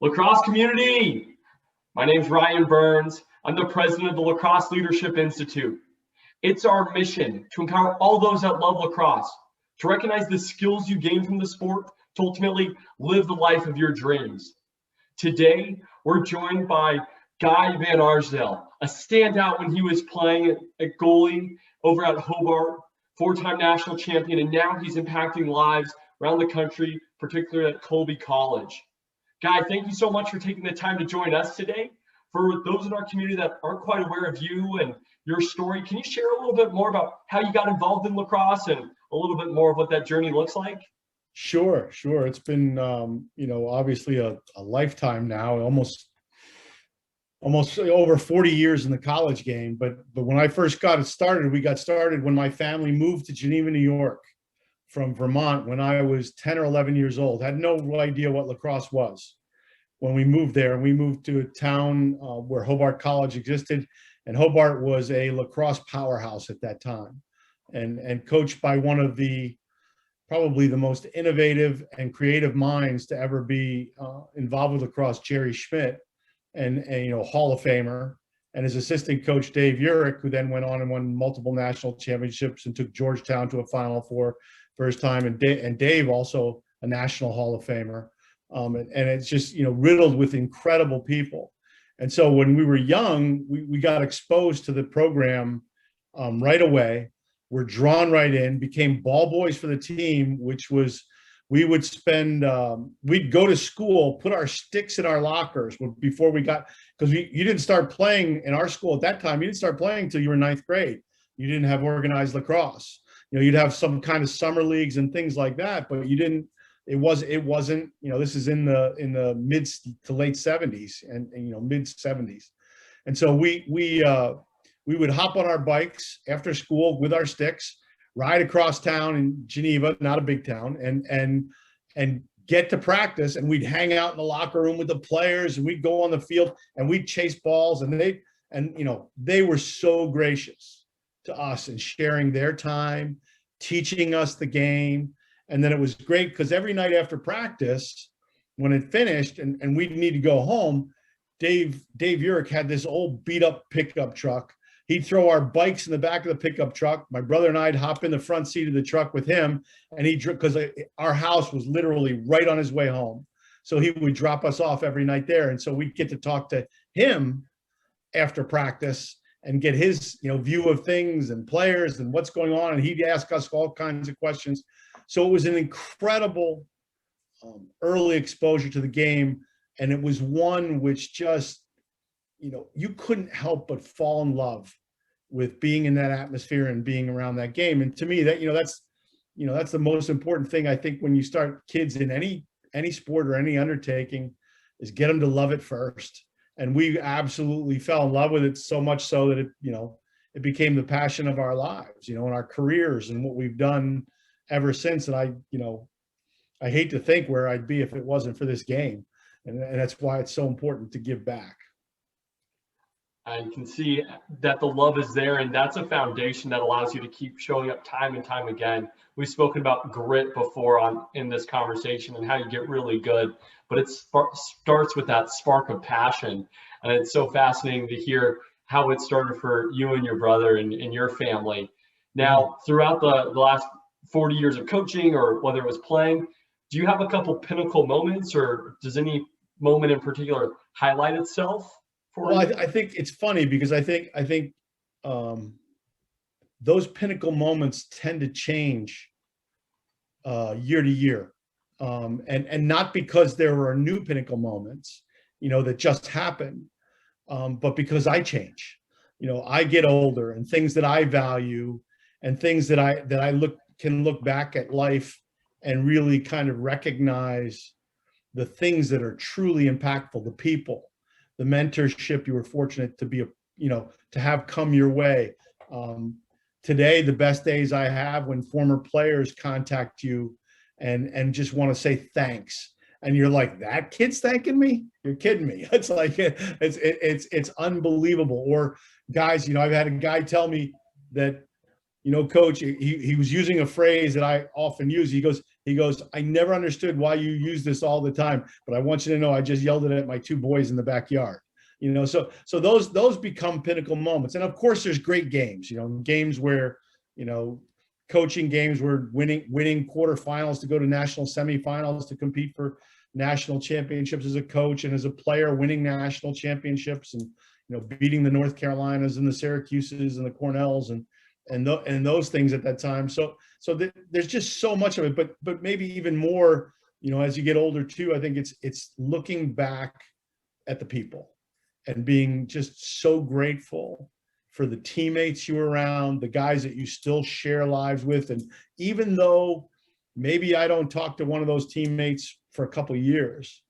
Lacrosse community, my name's Ryan Berns. I'm the president of the Lacrosse Leadership Institute. It's our mission to empower all those that love lacrosse, to recognize the skills you gain from the sport, to ultimately live the life of your dreams. Today, we're joined by Guy Van Arsdale, a standout when he was playing at goalie over at Hobart, four-time national champion, and now he's impacting lives around the country, particularly at Colby College. Guy, thank you so much for taking the time to join us today. For those in our community that aren't quite aware of you and your story, can you share a little bit more about how you got involved in lacrosse and a little bit more of what that journey looks like? Sure. It's been, obviously a lifetime now, almost over 40 years in the college game. But when I first got started, we got started when my family moved to Geneva, New York from Vermont when I was 10 or 11 years old. Had no idea what lacrosse was when we moved there. And we moved to a town where Hobart College existed. And Hobart was a lacrosse powerhouse at that time and coached by one of probably the most innovative and creative minds to ever be involved with lacrosse, Jerry Schmidt, and Hall of Famer, and his assistant coach, Dave Urich, who then went on and won multiple national championships and took Georgetown to a Final Four first time, and Dave also a national Hall of Famer. And it's just, riddled with incredible people. And so when we were young, we got exposed to the program right away. We're drawn right in, became ball boys for the team, which was, we would spend, we'd go to school, put our sticks in our lockers before we got, because you didn't start playing in our school at that time. You didn't start playing until you were ninth grade. You didn't have organized lacrosse. You'd have some kind of summer leagues and things like that, but you didn't, it wasn't, this is in the mid to late 70s and mid 70s. And so we would hop on our bikes after school with our sticks, ride across town in Geneva, not a big town, and get to practice. And we'd hang out in the locker room with the players, and we'd go on the field and we'd chase balls. And they were so gracious to us and sharing their time, teaching us the game. And then it was great because every night after practice, when it finished and we'd need to go home, Dave Urich had this old beat up pickup truck. He'd throw our bikes in the back of the pickup truck. My brother and I'd hop in the front seat of the truck with him, and because our house was literally right on his way home. So he would drop us off every night there. And so we'd get to talk to him after practice and get his view of things and players and what's going on. And he'd ask us all kinds of questions. So it was an incredible early exposure to the game. And it was one which just, you couldn't help but fall in love with being in that atmosphere and being around that game. And to me, that's the most important thing, I think, when you start kids in any sport or any undertaking, is get them to love it first. And we absolutely fell in love with it, so much so that it became the passion of our lives, and our careers and what we've done ever since. And I hate to think where I'd be if it wasn't for this game. And that's why it's so important to give back. I can see that the love is there, and that's a foundation that allows you to keep showing up time and time again. We've spoken about grit before in this conversation and how you get really good, but it starts with that spark of passion. And it's so fascinating to hear how it started for you and your brother and your family. Now, throughout the last 40 years of coaching, or whether it was playing, do you have a couple pinnacle moments, or does any moment in particular highlight itself? I think it's funny because I think those pinnacle moments tend to change year to year, and not because there were new pinnacle moments, that just happen, but because I change. I get older, and things that I value, and things that I can look back at life and really kind of recognize the things that are truly impactful, the people, the mentorship you were fortunate to be, to have come your way. Today, the best days I have when former players contact you and just want to say thanks. And you're like, that kid's thanking me? You're kidding me. It's like, it's unbelievable. Or guys, I've had a guy tell me that, coach, he was using a phrase that I often use. He goes, He goes, I never understood why you use this all the time, but I want you to know I just yelled it at my two boys in the backyard. So those become pinnacle moments. And of course, there's great games, games where, coaching games where winning quarterfinals to go to national semifinals to compete for national championships as a coach and as a player, winning national championships and, beating the North Carolinas and the Syracuses and the Cornells and those things at that time. So there's just so much of it, but maybe even more, as you get older too, I think it's looking back at the people and being just so grateful for the teammates you were around, the guys that you still share lives with. And even though maybe I don't talk to one of those teammates for a couple of years,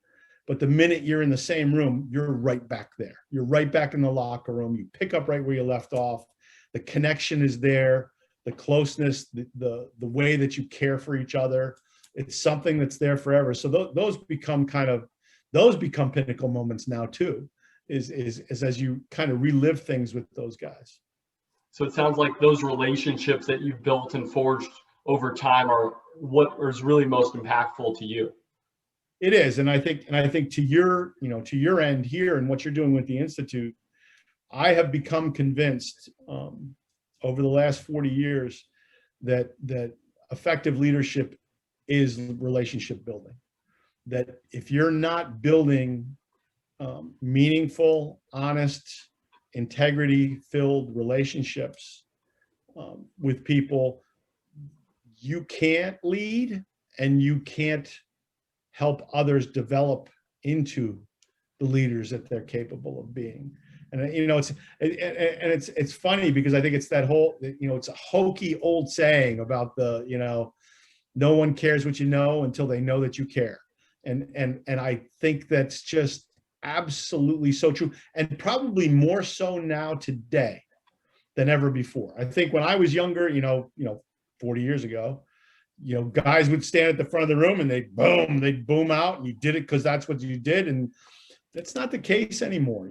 but the minute you're in the same room, you're right back there. You're right back in the locker room. You pick up right where you left off. The connection is there, the closeness, the way that you care for each other. It's something that's there forever. So those become pinnacle moments now too, is as you kind of relive things with those guys. So it sounds like those relationships that you've built and forged over time are what is really most impactful to you. It is. And I think to your end here and what you're doing with the Institute, I have become convinced over the last 40 years that effective leadership is relationship building. That if you're not building meaningful, honest, integrity-filled relationships with people, you can't lead and you can't help others develop into the leaders that they're capable of being. And it's funny because I think it's that whole, it's a hokey old saying about no one cares what you know until they know that you care. And I think that's just absolutely so true, and probably more so now today than ever before. I think when I was younger, 40 years ago, guys would stand at the front of the room and they'd boom out, and you did it because that's what you did. And that's not the case anymore.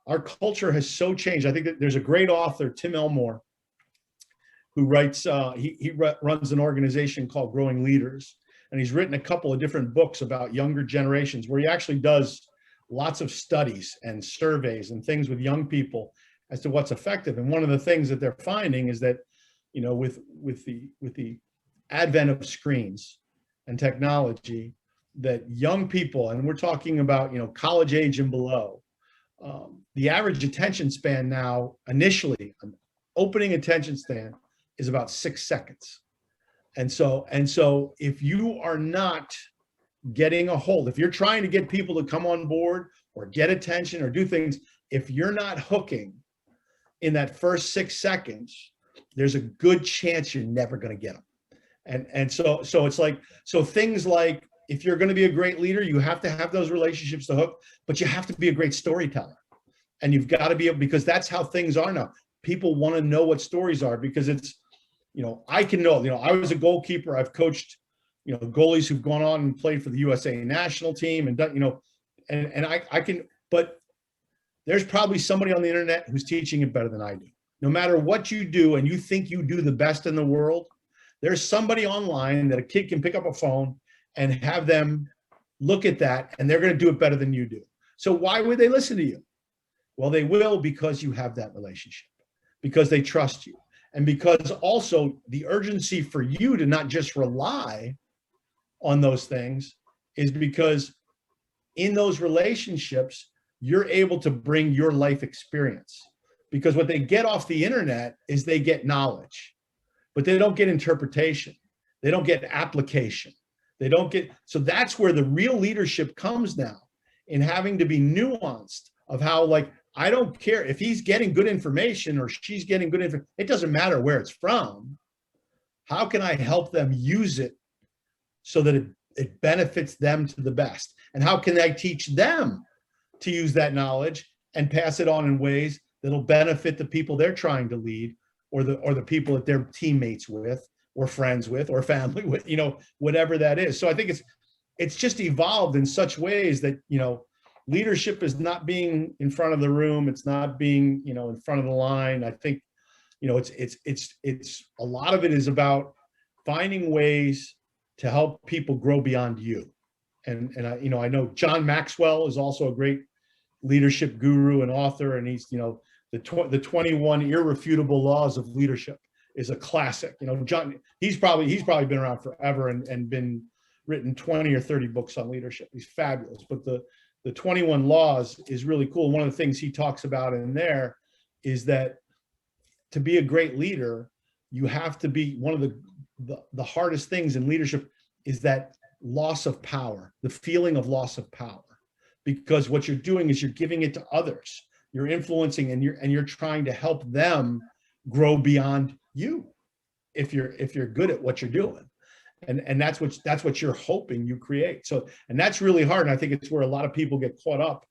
Our culture has so changed. I think that there's a great author, Tim Elmore, who writes, he runs an organization called Growing Leaders. And he's written a couple of different books about younger generations where he actually does lots of studies and surveys and things with young people as to what's effective. And one of the things that they're finding is that, with the advent of screens and technology, that young people, and we're talking about, college age and below, the average attention span now, initially, an opening attention span is about 6 seconds. And so if you are not getting a hold, if you're trying to get people to come on board or get attention or do things, if you're not hooking in that first 6 seconds, there's a good chance you're never going to get them. And so it's like, so things like, if you're going to be a great leader, you have to have those relationships to hook, but you have to be a great storyteller. And you've got to be able, because that's how things are now. People want to know what stories are, because it's, I can know, I was a goalkeeper. I've coached, goalies who've gone on and played for the USA national team and done, and I can, but there's probably somebody on the internet who's teaching it better than I do. No matter what you do and you think you do the best in the world, there's somebody online that a kid can pick up a phone and have them look at that, and they're going to do it better than you do. So why would they listen to you? Well, they will, because you have that relationship, because they trust you. And because also the urgency for you to not just rely on those things is because in those relationships, you're able to bring your life experience. Because what they get off the internet is they get knowledge, but they don't get interpretation. They don't get application. They don't get, so that's where the real leadership comes now, in having to be nuanced of how, like, I don't care if he's getting good information or she's getting good information. It doesn't matter where it's from. How can I help them use it so that it benefits them to the best? And how can I teach them to use that knowledge and pass it on in ways that'll benefit the people they're trying to lead, or the people that they're teammates with or friends with or family with, whatever that is. So I think it's just evolved in such ways that, leadership is not being in front of the room. It's not being, in front of the line. I think, it's a lot of it is about finding ways to help people grow beyond you. And I, I know John Maxwell is also a great leadership guru and author, and he's, the 21 irrefutable laws of leadership is a classic. John, he's probably been around forever and been written 20 or 30 books on leadership. He's fabulous. But the 21 laws is really cool. One of the things he talks about in there is that to be a great leader, you have to be, one of the hardest things in leadership is that loss of power, the feeling of loss of power, because what you're doing is you're giving it to others. You're influencing and you're trying to help them grow beyond you if you're good at what you're doing. And that's what you're hoping you create. So, and that's really hard. And I think it's where a lot of people get caught up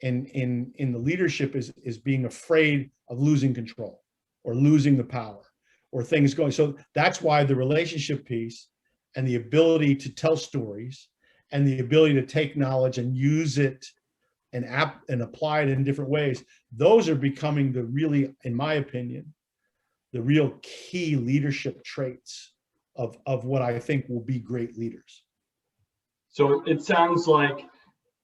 in the leadership is being afraid of losing control or losing the power or things going. So that's why the relationship piece and the ability to tell stories and the ability to take knowledge and use it and apply it in different ways, those are becoming the really, in my opinion, the real key leadership traits of what I think will be great leaders. So it sounds like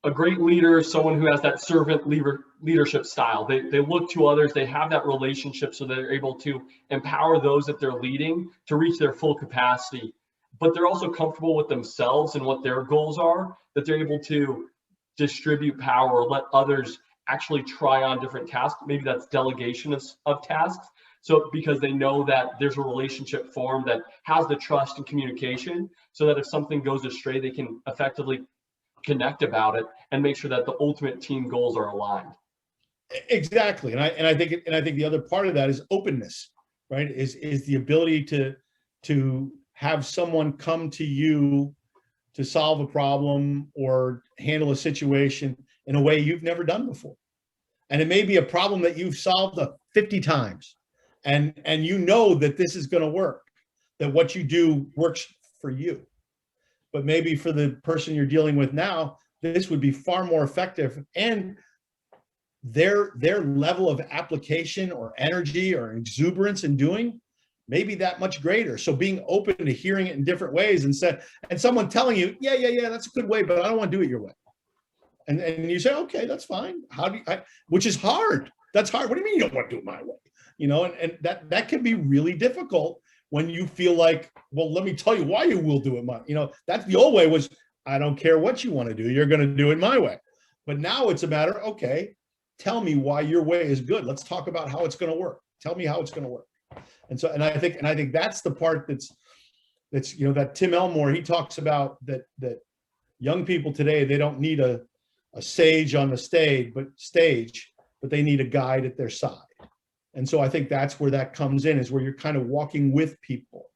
a great leader is someone who has that servant leadership style. They look to others, they have that relationship so they're able to empower those that they're leading to reach their full capacity. But they're also comfortable with themselves and what their goals are, that they're able to distribute power or let others actually try on different tasks. Maybe that's delegation of tasks. So because they know that there's a relationship formed that has the trust and communication, so that if something goes astray, they can effectively connect about it and make sure that the ultimate team goals are aligned. Exactly. And I think the other part of that is openness, right? Is the ability to have someone come to you to solve a problem or handle a situation in a way you've never done before. And it may be a problem that you've solved 50 times. And you know that this is going to work, that what you do works for you. But maybe for the person you're dealing with now, this would be far more effective. And their level of application or energy or exuberance in doing may be that much greater. So being open to hearing it in different ways and someone telling you, yeah, that's a good way, but I don't want to do it your way. And you say, okay, that's fine. Which is hard. That's hard. What do you mean you don't want to do it my way? And that can be really difficult when you feel like, well, let me tell you why you will do it. That's the old way was, I don't care what you want to do. You're going to do it my way. But now it's a matter, okay, tell me why your way is good. Let's talk about how it's going to work. Tell me how it's going to work. And I think that's the part that's that Tim Elmore, he talks about that young people today, they don't need a sage on the stage, but they need a guide at their side. And so I think that's where that comes in, is where you're kind of walking with people,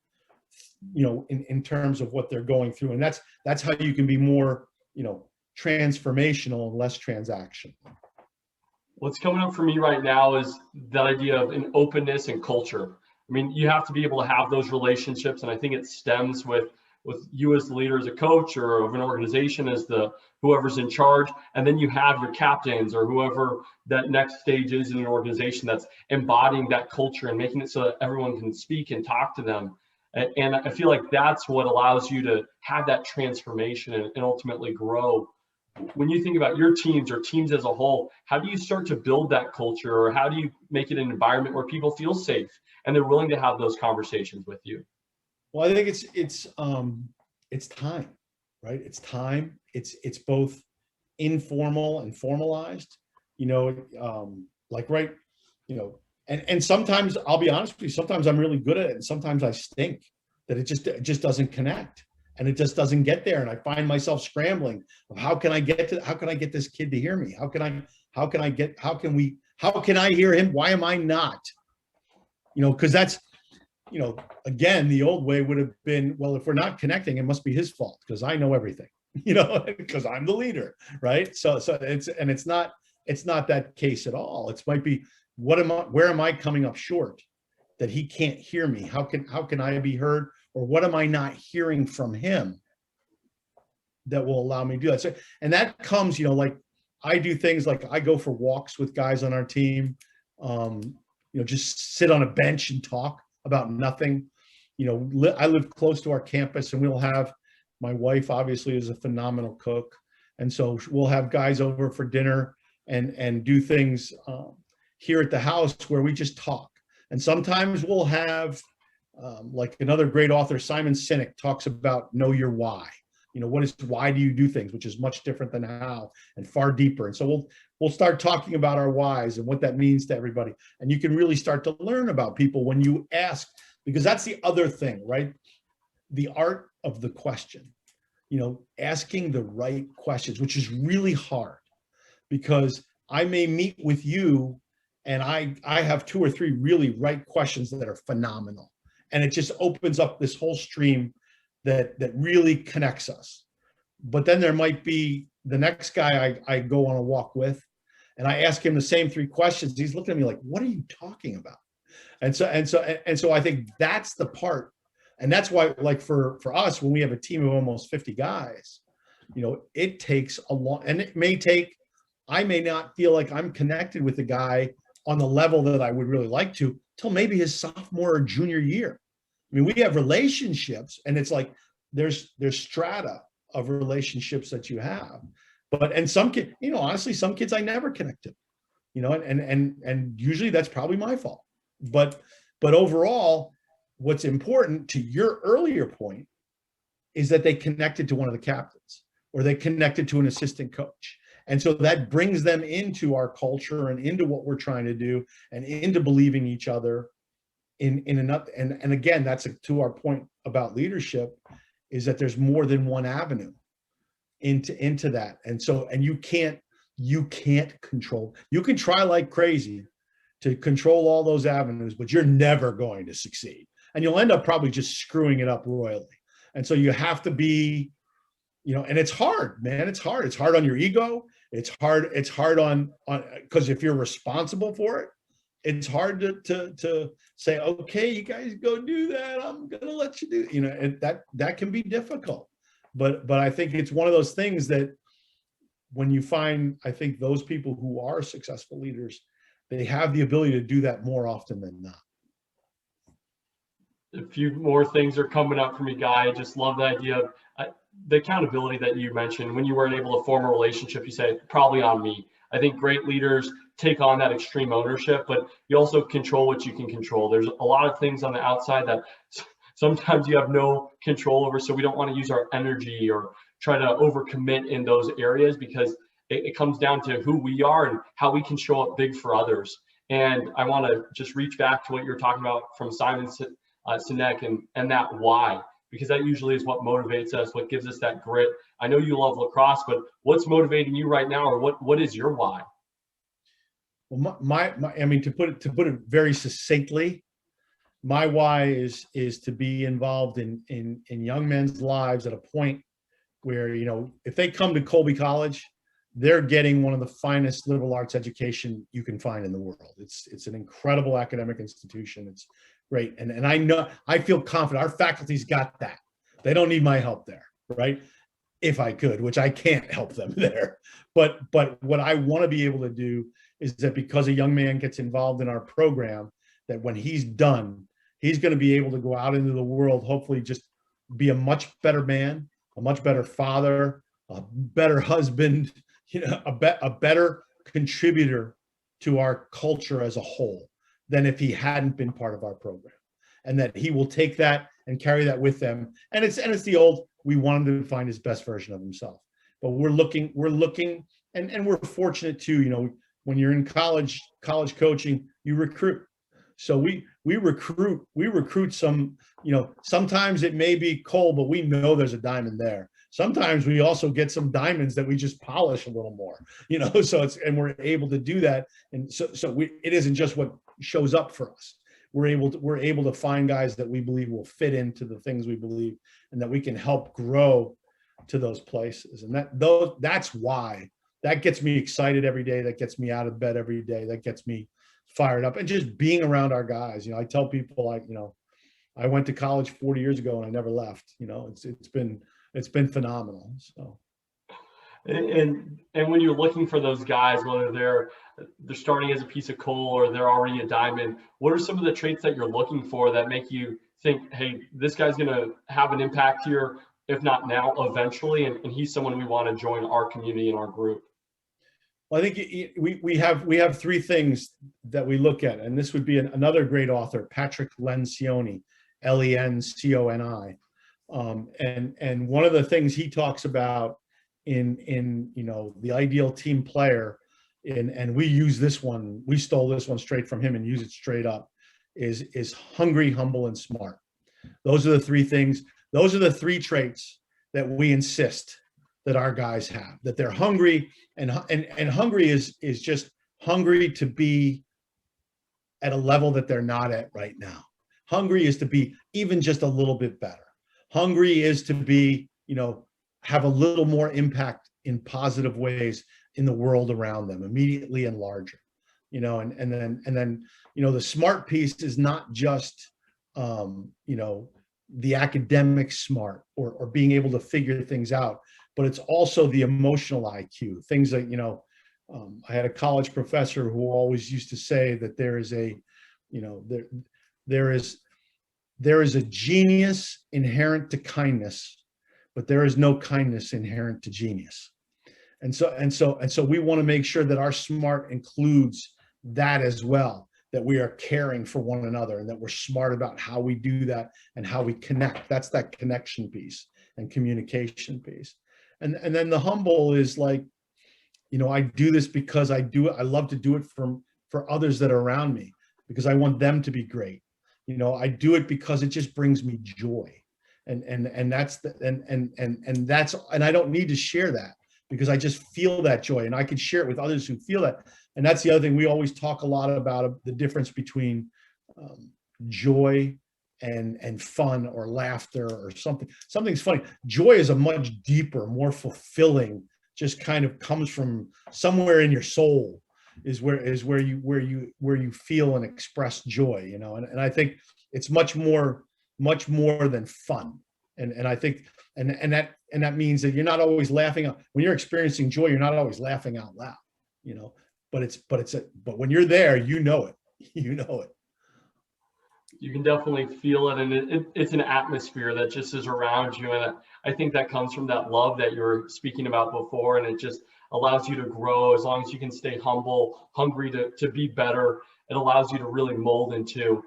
in terms of what they're going through. And that's how you can be more, transformational and less transactional. What's coming up for me right now is that idea of an openness and culture. I mean, you have to be able to have those relationships. And I think it stems with you as the leader, as a coach, or of an organization as whoever's in charge. And then you have your captains or whoever that next stage is in an organization that's embodying that culture and making it so that everyone can speak and talk to them. And I feel like that's what allows you to have that transformation and ultimately grow. When you think about your teams or teams as a whole, how do you start to build that culture, or how do you make it an environment where people feel safe and they're willing to have those conversations with you? Well, I think it's time, right? It's time. It's both informal and formalized, and sometimes I'll be honest with you, sometimes I'm really good at it and sometimes I stink, that it just doesn't connect and it just doesn't get there. And I find myself scrambling of how can I get this kid to hear me? How can I hear him? Why am I not? Because that's, again, the old way would have been, well, if we're not connecting, it must be his fault because I know everything, because I'm the leader, right? So it's not that case at all. It might be, where am I coming up short that he can't hear me? How can I be heard? Or what am I not hearing from him that will allow me to do that? So, and that comes, like I do things like I go for walks with guys on our team, just sit on a bench and talk about nothing. I live close to our campus, and we'll have, my wife obviously is a phenomenal cook. And so we'll have guys over for dinner and do things here at the house where we just talk. And sometimes we'll have, like another great author, Simon Sinek, talks about know your why. Why do you do things, which is much different than how, and far deeper. And so we'll start talking about our whys and what that means to everybody. And you can really start to learn about people when you ask, because that's the other thing, right? The art of the question, asking the right questions, which is really hard, because I may meet with you and I have 2 or 3 really right questions that are phenomenal. And it just opens up this whole stream that really connects us. But then there might be the next guy I go on a walk with, and I ask him the same 3 questions. He's looking at me like, what are you talking about? And so I think that's the part. And that's why, like for us, when we have a team of almost 50 guys, it takes a long, and it may take, I may not feel like I'm connected with the guy on the level that I would really like to till maybe his sophomore or junior year. I mean, we have relationships, and it's like there's strata of relationships that you have. And some kids, honestly, some kids I never connect to, and usually that's probably my fault. But overall, what's important, to your earlier point, is that they connected to one of the captains, or they connected to an assistant coach. And so that brings them into our culture and into what we're trying to do and into believing each other in enough. And again, that's to our point about leadership, is that there's more than one avenue into that. And so, and you can't control, you can try like crazy to control all those avenues, but you're never going to succeed. And you'll end up probably just screwing it up royally. And so you have to be, and it's hard, man. It's hard. It's hard on your ego. It's hard on, because if you're responsible for it, it's hard to say, okay, you guys go do that. I'm going to let you do, that can be difficult. But I think it's one of those things that when you find, I think those people who are successful leaders, they have the ability to do that more often than not. A few more things are coming up for me, Guy. I just love the idea of the accountability that you mentioned. When you weren't able to form a relationship, you say, probably on me. I think great leaders take on that extreme ownership, but you also control what you can control. There's a lot of things on the outside that sometimes you have no control over. So we don't want to use our energy or try to overcommit in those areas, because it comes down to who we are and how we can show up big for others. And I want to just reach back to what you're talking about from Simon Sinek and that why, because that usually is what motivates us, what gives us that grit. I know you love lacrosse, but what's motivating you right now, or what is your why? Well, I mean, to put it very succinctly, my why is to be involved in young men's lives at a point where, if they come to Colby College, they're getting one of the finest liberal arts education you can find in the world. It's an incredible academic institution. It's great. And I feel confident our faculty's got that. They don't need my help there, right? If I could, which I can't help them there. But what I want to be able to do is that because a young man gets involved in our program, that when he's done, he's going to be able to go out into the world, hopefully just be a much better man, a much better father, a better husband, a better contributor to our culture as a whole than if he hadn't been part of our program. And that he will take that and carry that with them. And it's the old, we want him to find his best version of himself. But we're looking, and we're fortunate too, when you're in college coaching, you recruit. So we recruit some, sometimes it may be coal, but we know there's a diamond there. Sometimes we also get some diamonds that we just polish a little more, so and we're able to do that. And so it isn't just what shows up for us. We're able to find guys that we believe will fit into the things we believe, and that we can help grow to those places. And that's why that gets me excited every day. That gets me out of bed every day. That gets me fired up, and just being around our guys. I tell people, I went to college 40 years ago and I never left. It's been phenomenal. So, and when you're looking for those guys, whether they're starting as a piece of coal or they're already a diamond, what are some of the traits that you're looking for that make you think, hey, this guy's going to have an impact here, if not now, eventually, and he's someone we want to join our community and our group? Well, I think we have three things that we look at, and this would be another great author, Patrick Lencioni, Lenconi. And one of the things he talks about in the ideal team player, and we use this one, we stole this one straight from him and use it straight up, is hungry, humble, and smart. Those are the three things. Those are the three traits that we insist that our guys have, that they're hungry, and hungry is just hungry to be at a level that they're not at right now. Hungry is to be even just a little bit better. Hungry is to be, have a little more impact in positive ways in the world around them, immediately and larger. And then the smart piece is not just the academic smart or being able to figure things out, but it's also the emotional IQ. Things that, I had a college professor who always used to say that there is a genius inherent to kindness, but there is no kindness inherent to genius. And so we want to make sure that our smart includes that as well, that we are caring for one another and that we're smart about how we do that and how we connect. That's that connection piece and communication piece. And then the humble is like, I do this because I do it. I love to do it for others that are around me, because I want them to be great. I do it because it just brings me joy. And that's and I don't need to share that, because I just feel that joy and I can share it with others who feel that. And that's the other thing. We always talk a lot about the difference between joy and fun or laughter or something's funny. Joy is a much deeper, more fulfilling, just kind of comes from somewhere in your soul, is where you feel and express joy, and I think it's much more than fun. And I think and that means that you're not always laughing out when you're experiencing joy. You're not always laughing out loud, but when you're there, it. You can definitely feel it, and it's an atmosphere that just is around you, and I think that comes from that love that you were speaking about before, and it just allows you to grow. As long as you can stay humble, hungry to be better, it allows you to really mold into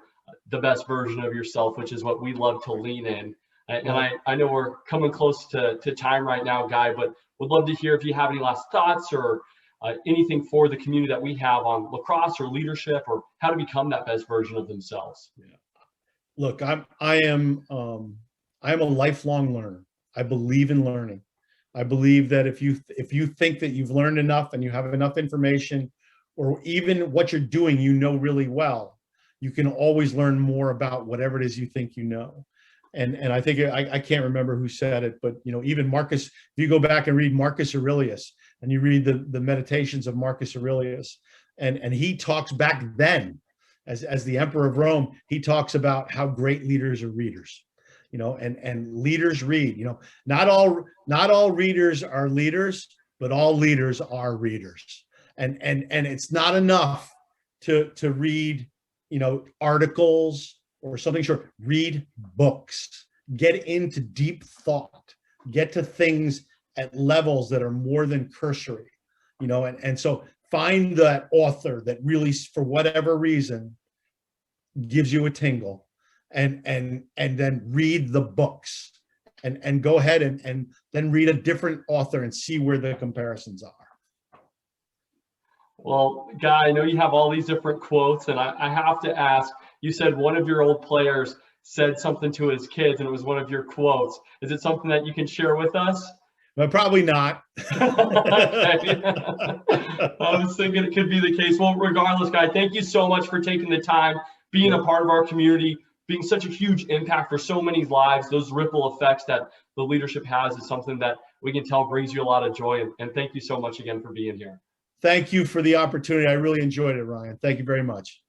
the best version of yourself, which is what we love to lean in. And I know we're coming close to time right now, Guy, but would love to hear if you have any last thoughts or anything for the community that we have on lacrosse or leadership or how to become that best version of themselves. Yeah. Look, I am a lifelong learner. I believe in learning. I believe that if you think that you've learned enough and you have enough information, or even what you're doing, really well, you can always learn more about whatever it is you think you know. And I think I can't remember who said it, but even Marcus, if you go back and read Marcus Aurelius and you read the meditations of Marcus Aurelius, and he talks back then as the emperor of Rome, he talks about how great leaders are readers, and leaders read. Not all readers are leaders, but all leaders are readers. And it's not enough to read articles or something short. Read books, get into deep thought, get to things at levels that are more than cursory, and so find that author that really, for whatever reason, gives you a tingle, and then read the books, and go ahead and then read a different author and see where the comparisons are. Well, Guy, I know you have all these different quotes, and I have to ask, you said one of your old players said something to his kids, and it was one of your quotes. Is it something that you can share with us? But probably not. Okay. I was thinking it could be the case. Well, regardless, Guy, thank you so much for taking the time, being a part of our community, being such a huge impact for so many lives. Those ripple effects that the leadership has is something that we can tell brings you a lot of joy. And thank you so much again for being here. Thank you for the opportunity. I really enjoyed it, Ryan. Thank you very much.